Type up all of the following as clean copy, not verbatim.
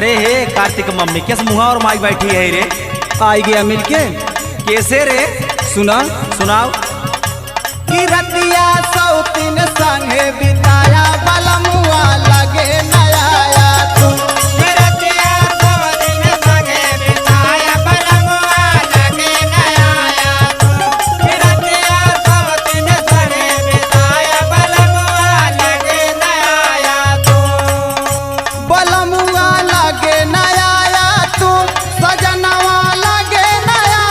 करे हे कार्तिक मम्मी कैसे मुहा और माई बैठी है रे? आई गया मिलके। कैसे रे? सुना सुनाओ। कि रतिया सौतीन संगे बिताया बलमुआ लगे नया तू। रतिया सौतीन संगे बिताया बलमुआ लगे नया तू। रतिया सौतीन संगे बिताया बलमुआ लगे नया तू। बलमुआ लगे नया तू, सजनवा लगे नया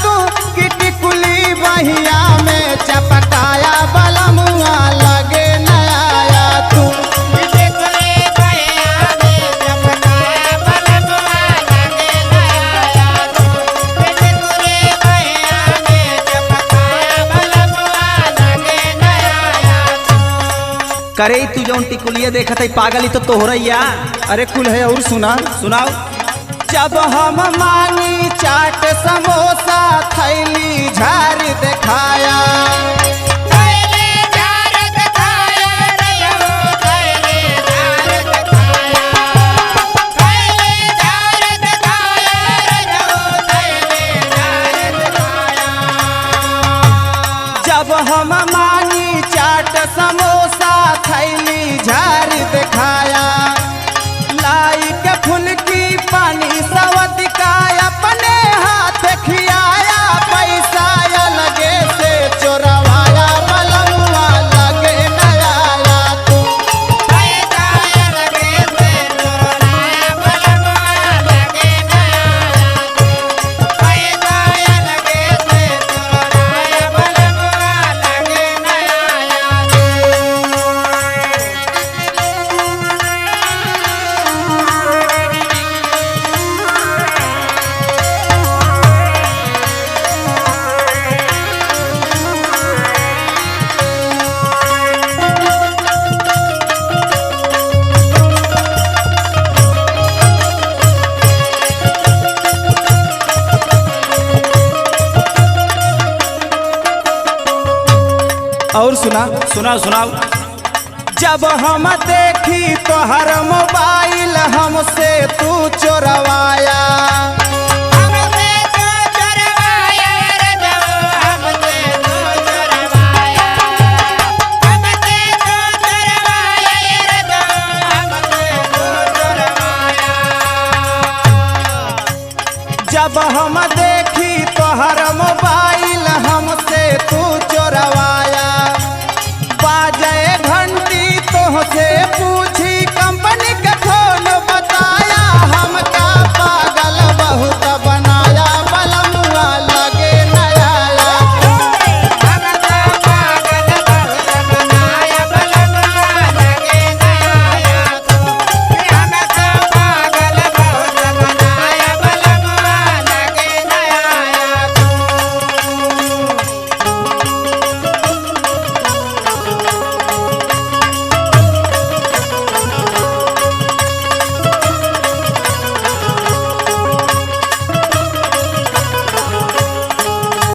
तू। कि टिकुली बहिया में चपकाया बलमुआ लगे नया तू। टिकुली बहिया में चपकाया बलमुआ लगे नया तू। टिकुली बहिया में चपकाया बलमुआ लगे नया तू। करे तू जौन टिकुलिया देखत है पागल ही तो तोहरैया। अरे कुल है और सुना। सुनाओ। जब हम मांगी चाट समोसा थैली झार दिखाया। थैली झार दिखाया रे हो थैली झार दिखाया। थैली झार दिखाया रे हो थैली झार दिखाया। जब हम मांगी चाट समोसा थैली झार दिखाया। लाई के फुलकी पानी सवद का अपने हाथ खियाया। पैसा लगे से चोरवाया बलमुआ लगे नया तू। पैसा लगे से चोराया बलमुआ लगे नया तू। पैसा लगे से चोराया बलमुआ लगे नया तू। और सुना। सुनाओ सुनाओ। जब हम देखी तो हर मोबाइल हमसे तू चोरवाया। हमसे तो चोरवाया रे जाओ हमसे तो चोरवाया। हमसे तो चोरवाया रे जाओ हमसे तो चोरवाया। जब हम देखी तो हर मोबाइल हमसे तू चोरवाया।